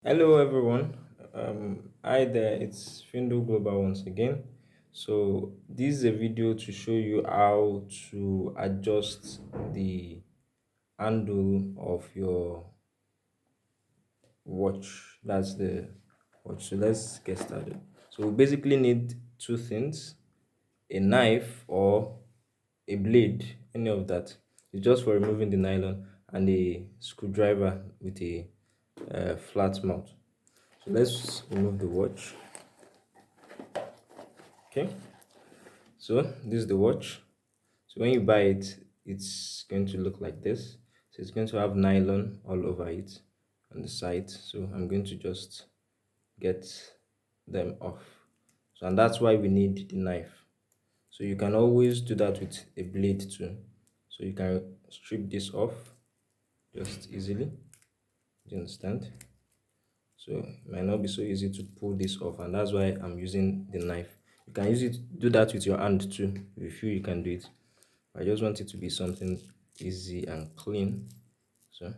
Hello everyone. Hi there, it's Feendle Global once again. So this is a video to show you how to adjust the handle of your watch. That's the watch. So let's get started. So we basically need two things: a knife or a blade, any of that. It's just for removing the nylon, and a screwdriver with a flat mouth. So let's remove the watch. Okay, so this is the watch. So when you buy it, it's going to look like this. So it's going to have nylon all over it on the side. So I'm going to just get them off. So and that's why we need the knife. So you can always do that with a blade too. So you can strip this off just easily. Do you understand? So it might not be so easy to pull this off, and that's why I'm using the knife. You can use it, do that with your hand too. If you feel you can do it. I just want it to be something easy and clean. So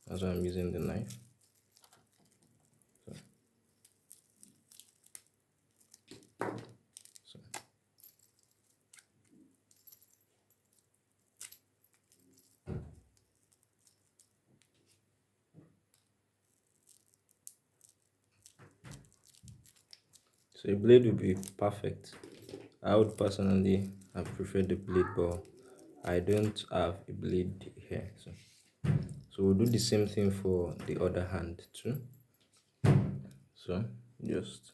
that's why I'm using the knife. So, so, so a blade would be perfect. I would personally have preferred the blade, but I don't have a blade here. So we'll do the same thing for the other hand too. So just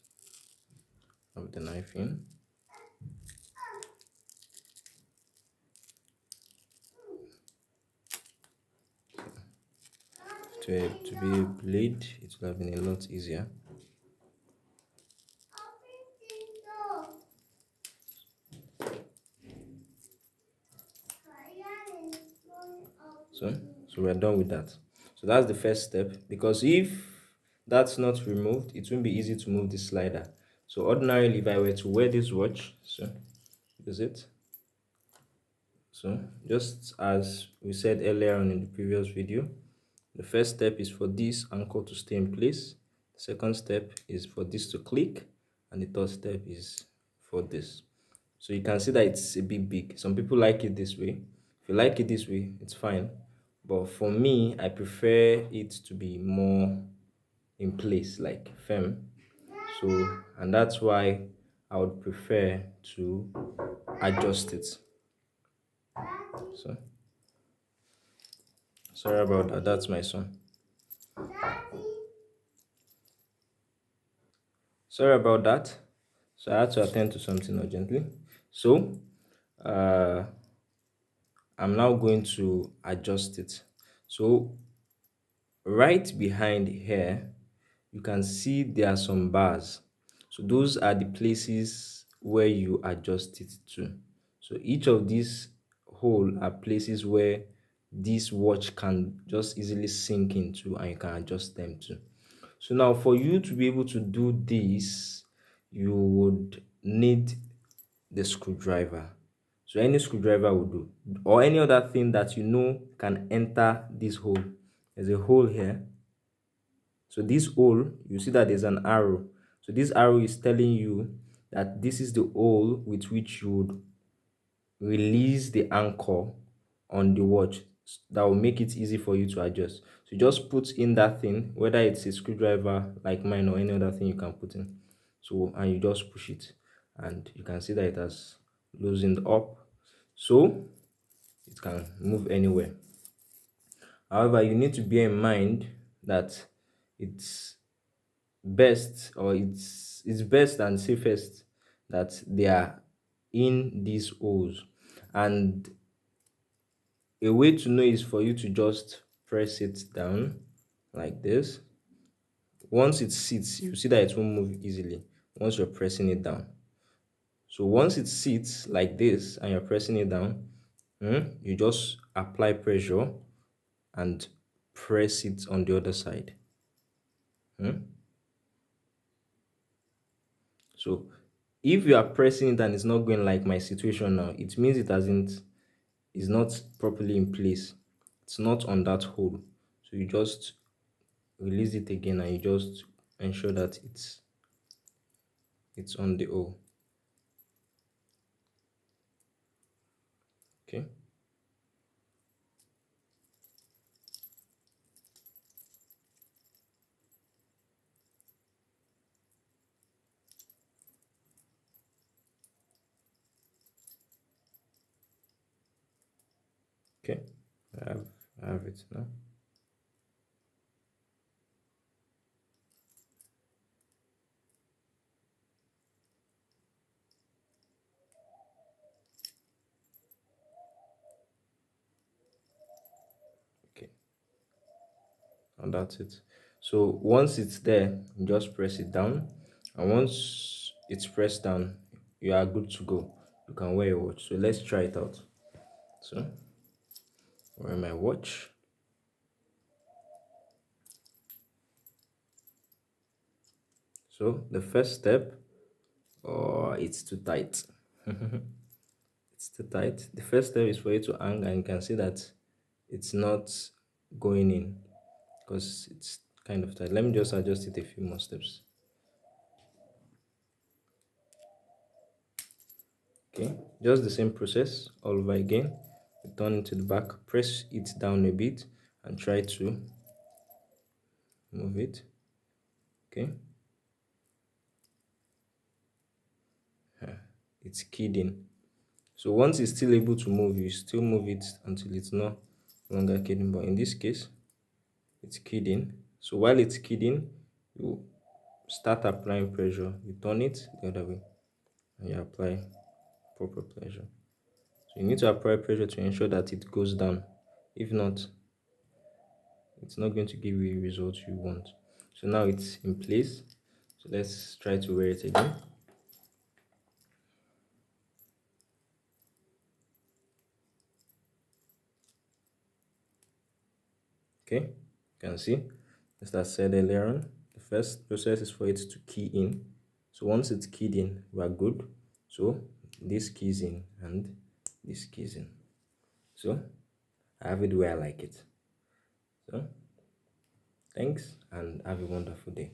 have the knife in. To be a blade, it would have been a lot easier. So, so we're done with that. So that's the first step, because if that's not removed, it won't be easy to move the slider. So ordinarily, if I were to wear this watch, so is it? So just as we said earlier on in the previous video, the first step is for this anchor to stay in place. The second step is for this to click, and the third step is for this. So you can see that it's a bit big. Some people like it this way. If you like it this way, it's fine. But for me, I prefer it to be more in place, like firm. So, and that's why I would prefer to adjust it. So, sorry about that. That's my son. Sorry about that. So I had to attend to something urgently. So, uh, I'm now going to adjust it. So right behind here, you can see there are some bars. So those are the places where you adjust it to. So each of these hole are places where this watch can just easily sink into, and you can adjust them to. So now for you to be able to do this, you would need the screwdriver. So any screwdriver will do, or any other thing that you know can enter this hole. There's a hole here. So this hole, you see that there's an arrow. So this arrow is telling you that this is the hole with which you would release the anchor on the watch. That will make it easy for you to adjust. So you just put in that thing, whether it's a screwdriver like mine or any other thing you can put in. So, and you just push it, and you can see that it has loosened up, so it can move anywhere. However, you need to bear in mind that it's it's best and safest that they are in these holes. And a way to know is for you to just press it down like this. Once it sits, you see that it won't move easily once you're pressing it down. So once it sits like this and you're pressing it down, you just apply pressure and press it on the other side. So if you are pressing it and it's not going like my situation now, it means is not properly in place. It's not on that hole. So you just release it again, and you just ensure that it's on the O. Okay. Okay. I have I have it now. Okay. And that's it. So once it's there, you just press it down, and once it's pressed down, you are good to go. You can wear your watch. So let's try it out. So wear my watch. So the first step, oh, it's too tight. It's too tight. The first step is for you to hang, and you can see that it's not going in because it's kind of tight. Let me just adjust it a few more steps. Okay, just the same process all over again. Return it to the back, press it down a bit, and try to move it. Okay, it's keyed in. So once it's still able to move, you still move it until it's no longer keyed in. But in this case, it's keyed in. So while it's keyed in, you start applying pressure. You turn it the other way, and you apply proper pressure. So you need to apply pressure to ensure that it goes down. If not, it's not going to give you the result you want. So now it's in place. So let's try to wear it again. Okay, you can see, as I said earlier on, the first process is for it to key in. So once it's keyed in, we are good. So this keys in and this keys in. So I have it where I like it. So thanks and have a wonderful day.